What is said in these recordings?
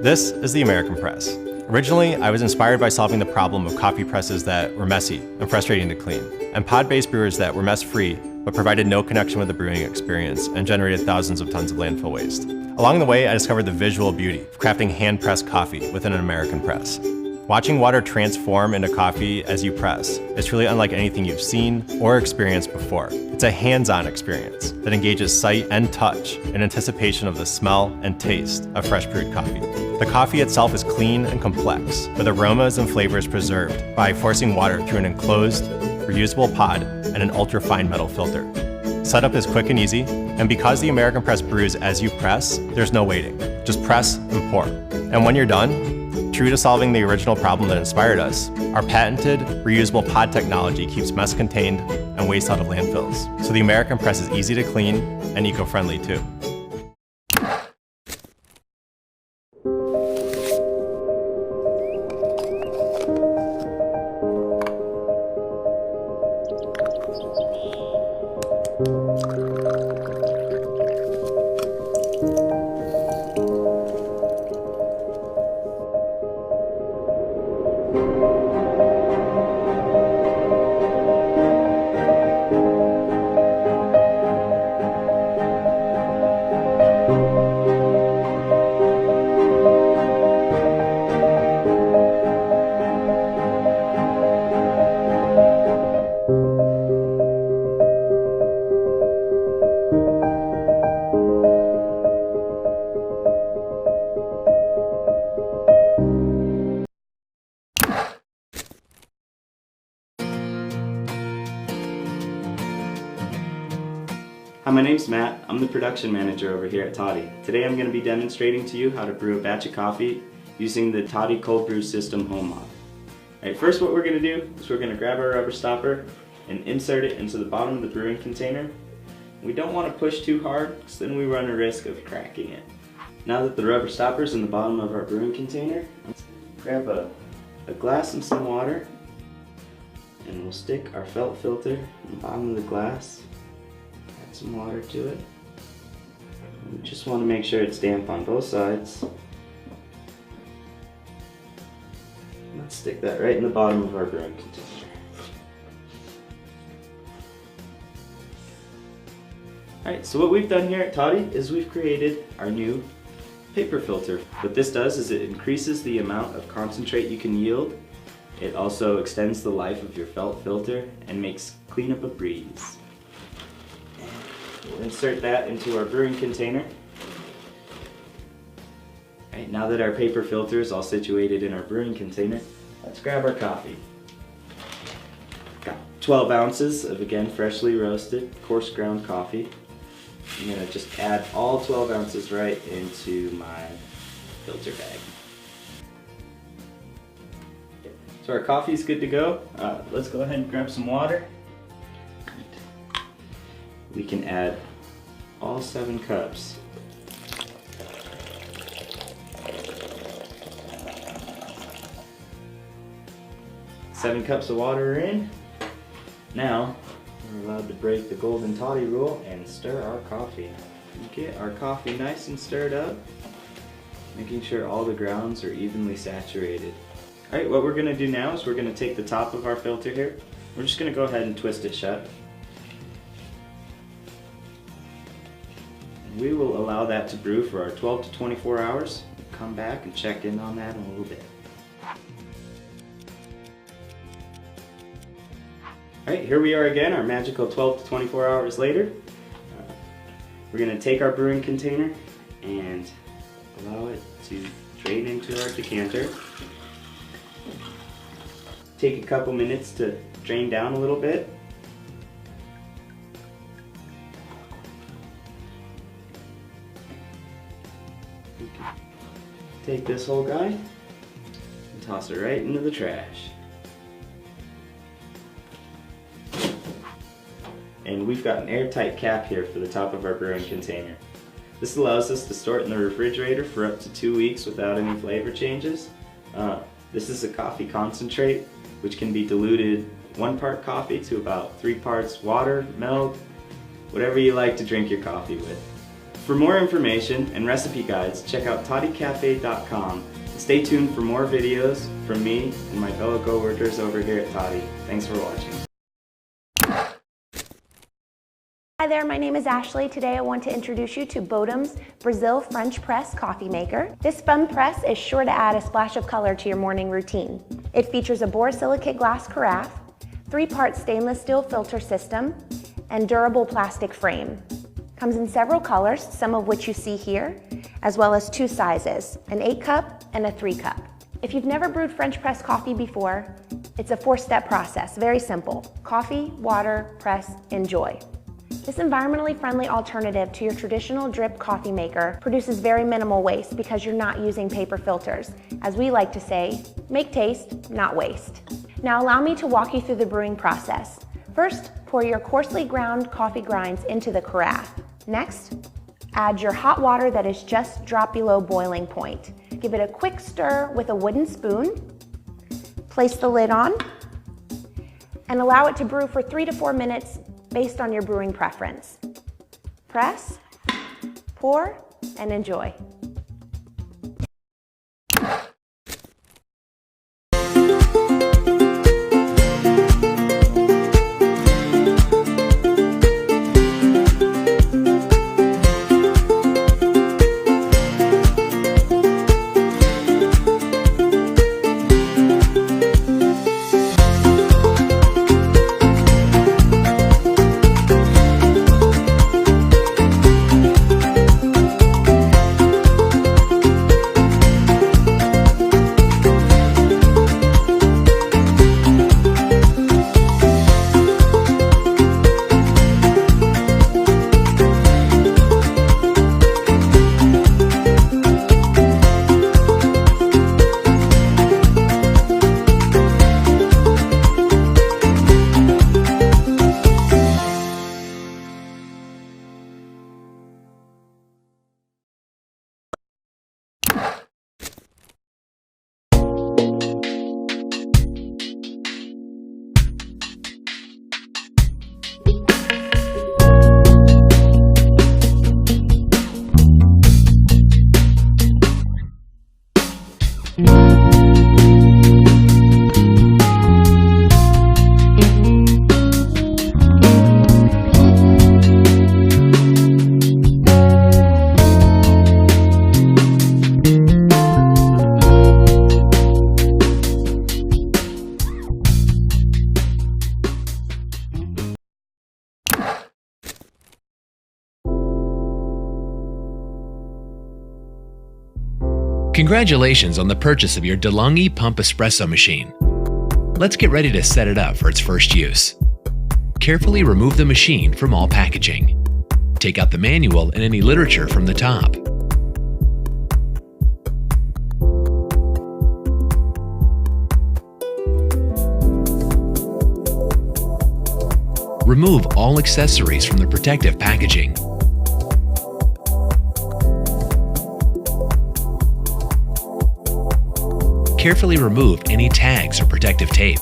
This is the American press. Originally, I was inspired by solving the problem of coffee presses that were messy and frustrating to clean, and pod-based brewers that were mess-free but provided no connection with the brewing experience and generated thousands of tons of landfill waste. Along the way, I discovered the visual beauty of crafting hand-pressed coffee within an American press. Watching water transform into coffee as you press is truly unlike anything you've seen or experienced before. It's a hands-on experience that engages sight and touch in anticipation of the smell and taste of fresh brewed coffee. The coffee itself is clean and complex, with aromas and flavors preserved by forcing water through an enclosed, reusable pod and an ultra-fine metal filter. Setup is quick and easy, and because the American press brews as you press, there's no waiting. Just press and pour. And when you're done, true to solving the original problem that inspired us, our patented reusable pod technology keeps mess contained and waste out of landfills. So the American press is easy to clean and eco-friendly too. Hi, my name's Matt. I'm the production manager over here at Toddy. Today I'm going to be demonstrating to you how to brew a batch of coffee using the Toddy cold brew system home mod. Alright, first what we're going to do is we're going to grab our rubber stopper and insert it into the bottom of the brewing container. We don't want to push too hard because then we run a risk of cracking it. Now that the rubber stopper is in the bottom of our brewing container, let's grab a glass and some water, and we'll stick our felt filter in the bottom of the glass. Some water to it. We just want to make sure it's damp on both sides. Let's stick that right in the bottom of our brewing container. Alright, so what we've done here at Toddy is we've created our new paper filter. What this does is it increases the amount of concentrate you can yield. It also extends the life of your felt filter and makes cleanup a breeze. We'll insert that into our brewing container. Right, now that our paper filter is all situated in our brewing container, let's grab our coffee. Got 12 ounces of, again, freshly roasted, coarse ground coffee. I'm going to just add all 12 ounces right into my filter bag. So our coffee is good to go. Let's go ahead and grab some water. We can add all 7 cups. Seven cups of water are in. Now we're allowed to break the golden toddy rule and stir our coffee. Get our coffee nice and stirred up, making sure all the grounds are evenly saturated. Alright, what we're going to do now is we're going to take the top of our filter here. We're just going to go ahead and twist it shut. We will allow that to brew for our 12 to 24 hours. We'll come back and check in on that in a little bit. Alright, here we are again, our magical 12 to 24 hours later. We're going to take our brewing container and allow it to drain into our decanter. Take a couple minutes to drain down a little bit. Take this whole guy and toss it right into the trash. And we've got an airtight cap here for the top of our brewing container. This allows us to store it in the refrigerator for up to 2 weeks without any flavor changes. This is a coffee concentrate, which can be diluted 1 part coffee to about 3 parts water, milk, whatever you like to drink your coffee with. For more information and recipe guides, check out toddycafe.com. Stay tuned for more videos from me and my fellow co-workers over here at Toddy. Thanks for watching. Hi there, my name is Ashley. Today I want to introduce you to Bodum's Brazil French Press Coffee Maker. This fun press is sure to add a splash of color to your morning routine. It features a borosilicate glass carafe, 3-part stainless steel filter system, and durable plastic frame. Comes in several colors, some of which you see here, as well as 2 sizes, an 8-cup and a 3-cup. If you've never brewed French press coffee before, it's a 4-step process, very simple. Coffee, water, press, enjoy. This environmentally friendly alternative to your traditional drip coffee maker produces very minimal waste because you're not using paper filters. As we like to say, make taste, not waste. Now allow me to walk you through the brewing process. First, pour your coarsely ground coffee grinds into the carafe. Next, add your hot water that is just drop below boiling point. Give it a quick stir with a wooden spoon. Place the lid on and allow it to brew for 3 to 4 minutes based on your brewing preference. Press, pour, and enjoy. Congratulations on the purchase of your DeLonghi Pump Espresso machine. Let's get ready to set it up for its first use. Carefully remove the machine from all packaging. Take out the manual and any literature from the top. Remove all accessories from the protective packaging. Carefully remove any tags or protective tape.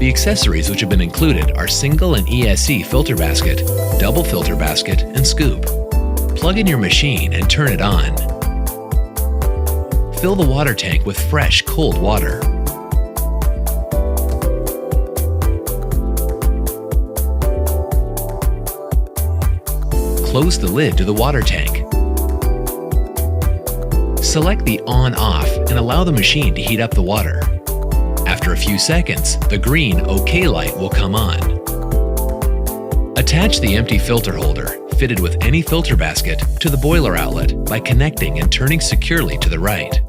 The accessories which have been included are single and ESC filter basket, double filter basket, and scoop. Plug in your machine and turn it on. Fill the water tank with fresh, cold water. Close the lid to the water tank. Select the on-off and allow the machine to heat up the water. After a few seconds, the green OK light will come on. Attach the empty filter holder, fitted with any filter basket, to the boiler outlet by connecting and turning securely to the right.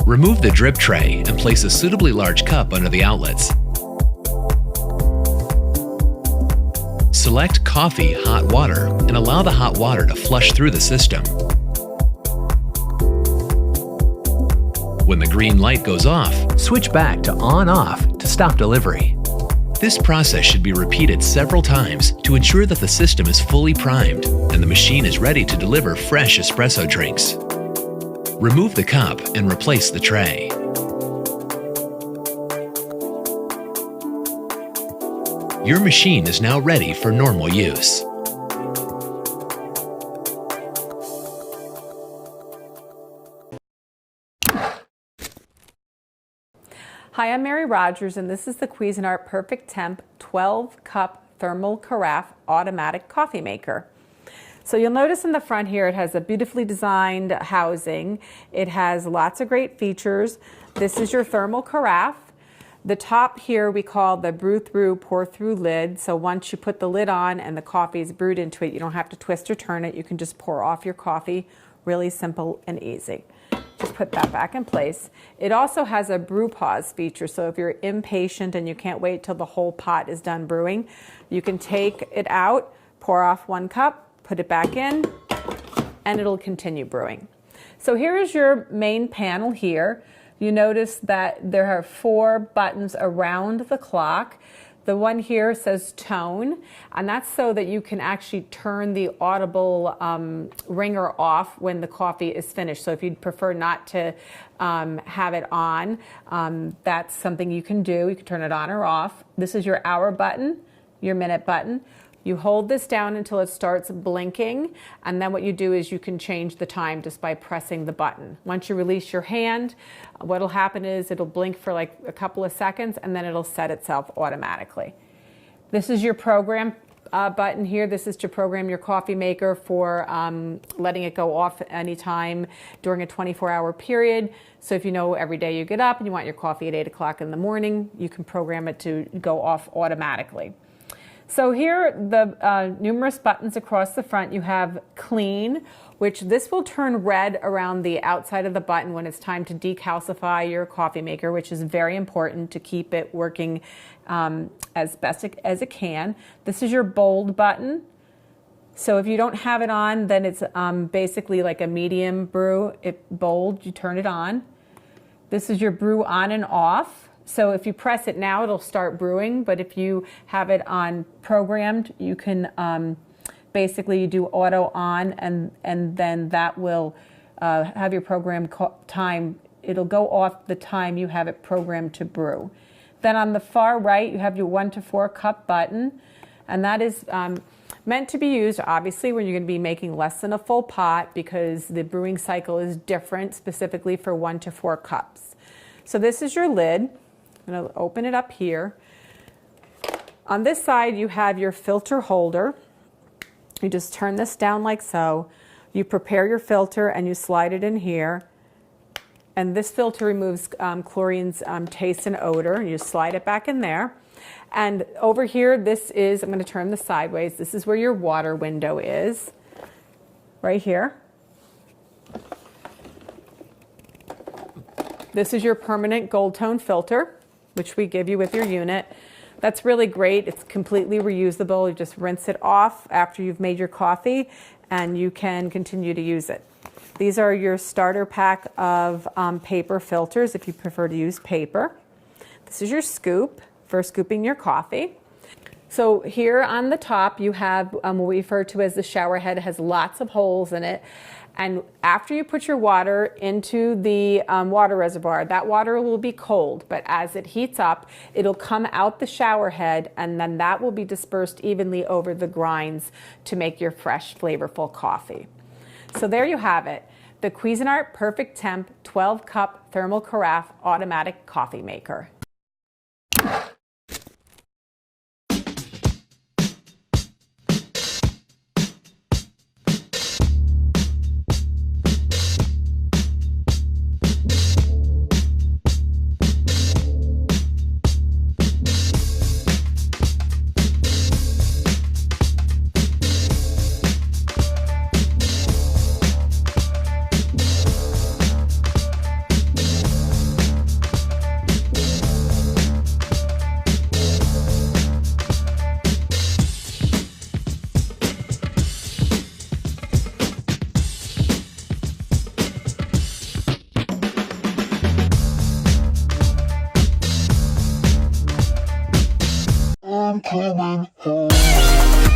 Remove the drip tray and place a suitably large cup under the outlets. Select coffee, hot water, and allow the hot water to flush through the system. When the green light goes off, switch back to on-off to stop delivery. This process should be repeated several times to ensure that the system is fully primed and the machine is ready to deliver fresh espresso drinks. Remove the cup and replace the tray. Your machine is now ready for normal use. Hi, I'm Mary Rogers, and this is the Cuisinart Perfect Temp 12-cup thermal carafe automatic coffee maker. So you'll notice in the front here it has a beautifully designed housing. It has lots of great features. This is your thermal carafe. The top here we call the brew through, pour through lid. So once you put the lid on and the coffee is brewed into it, you don't have to twist or turn it. You can just pour off your coffee. Really simple and easy. Just put that back in place. It also has a brew pause feature, so if you're impatient and you can't wait till the whole pot is done brewing, you can take it out, pour off 1 cup, put it back in, and it'll continue brewing. So here is your main panel here. You notice that there are 4 buttons around the clock. The one here says tone, and that's so that you can actually turn the audible ringer off when the coffee is finished. So if you'd prefer not to have it on, that's something you can do. You can turn it on or off. This is your hour button, your minute button. You hold this down until it starts blinking, and then what you do is you can change the time just by pressing the button. Once you release your hand, what'll happen is it'll blink for like a couple of seconds, and then it'll set itself automatically. This is your program button here. This is to program your coffee maker for letting it go off anytime during a 24-hour period. So if you know every day you get up and you want your coffee at 8 o'clock in the morning, you can program it to go off automatically. So here, the numerous buttons across the front. You have clean, which this will turn red around the outside of the button when it's time to decalcify your coffee maker, which is very important to keep it working as best as it can. This is your bold button. So if you don't have it on, then it's basically like a medium brew. Bold, you turn it on. This is your brew on and off. So if you press it now, it'll start brewing, but if you have it on programmed, you can basically you do auto on, and then that will have your program time. It'll go off the time you have it programmed to brew. Then on the far right, you have your 1 to 4 cup button, and that is meant to be used, obviously, when you're going to be making less than a full pot, because the brewing cycle is different, specifically for 1 to 4 cups. So this is your lid. I'm going to open it up here. On this side, you have your filter holder. You just turn this down like so. You prepare your filter and you slide it in here. And this filter removes chlorine's taste and odor. And you slide it back in there. And over here, this is, I'm going to turn this sideways. This is where your water window is, right here. This is your permanent gold tone filter, which we give you with your unit. That's really great. It's completely reusable. You just rinse it off after you've made your coffee, and you can continue to use it. These are your starter pack of paper filters if you prefer to use paper. This is your scoop for scooping your coffee. So here on the top you have what we refer to as the shower head. It has lots of holes in it. And after you put your water into the water reservoir, that water will be cold, but as it heats up, it'll come out the shower head, and then that will be dispersed evenly over the grinds to make your fresh, flavorful coffee. So there you have it, the Cuisinart Perfect Temp 12-cup thermal carafe automatic coffee maker. coming home.